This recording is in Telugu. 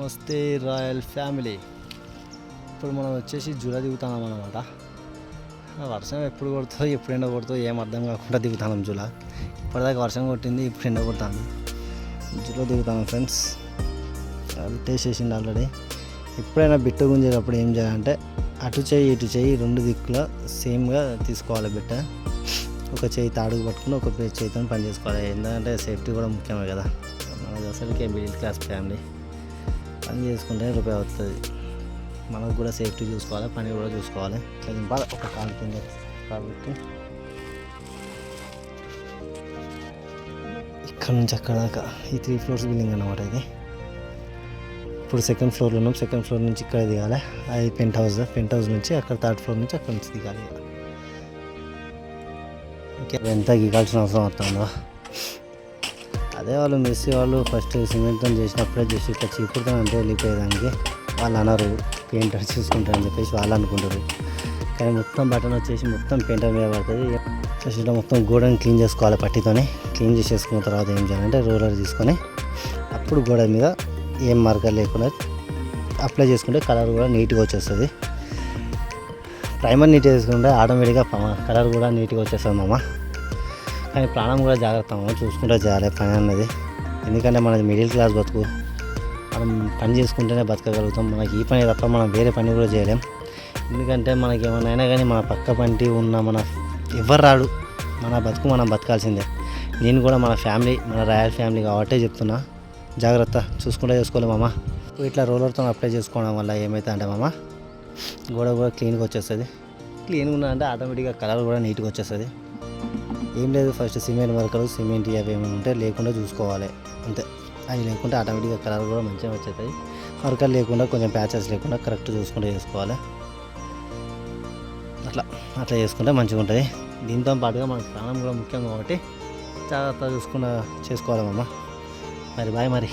నమస్తే రాయల్ ఫ్యామిలీ. ఇప్పుడు మనం వచ్చేసి జూలో దిగుతున్నాం అనమాట. వర్షం ఎప్పుడు కొడుతుందో ఎప్పుడు ఎండ కొడుతుందో ఏం అర్థం కాకుండా దిగుతున్నాం జూలో. ఇప్పటిదాకా వర్షం కొట్టింది, ఇప్పుడు ఎండ కొడుతుంది. జూలో దిగుతాను ఫ్రెండ్స్. టేస్ట్ చేసింది ఆల్రెడీ. ఎప్పుడైనా బిట్ట గుంజేటప్పుడు ఏం చేయాలంటే అటు చేయి ఇటు చేయి రెండు దిక్కులో సేమ్గా తీసుకోవాలి బిట్ట. ఒక చేయి తాడుకు పట్టుకుని ఒక చేయితో పని చేసుకోవాలి. ఎందుకంటే సేఫ్టీ కూడా ముఖ్యమే కదా. మనది అసలుకే మిడిల్ క్లాస్ ఫ్యామిలీ. పని చేసుకుంటే రూపాయి వస్తుంది. మనకు కూడా సేఫ్టీ చూసుకోవాలి, పని కూడా చూసుకోవాలి. ఇట్లా దింపాలి ఒక కాలు కింద కాబట్టి ఇక్కడ నుంచి అక్కడ దాకా ఈ 3 floors బిల్డింగ్ అన్నమాట ఇది. ఇప్పుడు సెకండ్ ఫ్లోర్లో ఉన్నాం. సెకండ్ ఫ్లోర్ నుంచి ఇక్కడ దిగాలి. అది పెంట్ హౌస్ నుంచి అక్కడ 3rd floor నుంచి అక్కడ నుంచి దిగాలి. ఎంత గిగాల్సిన అవసరం వస్తుందో. అదే వాళ్ళు మెస్సీ వాళ్ళు ఫస్ట్ సిమెంట్తో చేసినప్పుడే జస్ట్ ఇట్లా చీపుడుతో అంటే వెళ్ళిపోయేదానికి వాళ్ళు అనరు, పెయింటర్ చూసుకుంటారని చెప్పేసి వాళ్ళు అనుకుంటారు. కానీ మొత్తం బటన్ వచ్చేసి మొత్తం పెయింటర్ మీద పడుతుంది. జస్ట్ ఇట్లా మొత్తం గోడని క్లీన్ చేసుకోవాలి. పట్టితోనే క్లీన్ చేసేసుకున్న తర్వాత ఏం చేయాలంటే రోలర్ తీసుకొని అప్పుడు గోడ మీద ఏం మార్కర్ లేకుండా అప్లై చేసుకుంటే కలర్ కూడా నీట్గా వచ్చేస్తుంది. ప్రైమర్ నీట్గా వేసుకుంటే ఆటోమేటిక్గా కలర్ కూడా నీట్గా వచ్చేస్తుంది మామ. కానీ ప్రాణం కూడా జాగ్రత్త చూసుకుంటూ చేయాలి పని అన్నది. ఎందుకంటే మనది మిడిల్ క్లాస్ బతుకు. మనం పని చేసుకుంటేనే బతకగలుగుతాం. మనకి ఈ పని తప్ప మనం వేరే పని కూడా చేయలేం. ఎందుకంటే మనకి ఏమైనా అయినా కానీ మన పక్క పంటి ఉన్న మన ఎవరు రాడు, మన బతుకు మనం బతకాల్సిందే. నేను కూడా మన ఫ్యామిలీ, మన రాయల్ ఫ్యామిలీ కాబట్టే చెప్తున్నా, జాగ్రత్త చూసుకుంటే చేసుకోవాలి మామ. ఇట్లా రోలర్తో అప్లై చేసుకోవడం వల్ల ఏమవుతుంది అంటే మామ, గోడ కూడా క్లీన్గా వచ్చేస్తుంది. క్లీన్గా ఉన్నదంటే ఆటోమేటిక్గా కలర్ కూడా నీట్గా వచ్చేస్తుంది. ఏం లేదు, ఫస్ట్ సిమెంట్ వర్కలు సిమెంట్ అవి ఏమి ఉంటే లేకుండా చూసుకోవాలి అంతే. అవి లేకుంటే ఆటోమేటిక్గా కలర్ కూడా మంచిగా వచ్చేస్తాయి. వర్కలు లేకుండా కొంచెం ప్యాచెస్ లేకుండా కరెక్ట్ చూసుకుంటే చేసుకోవాలి. అట్లా చేసుకుంటే మంచిగా ఉంటుంది. దీంతో పాటుగా మనకు ప్రాణం కూడా ముఖ్యం కాబట్టి జాగ్రత్తగా చూసుకుంటూ చేసుకోవాలి మామ. మరి బాయ్ మరి.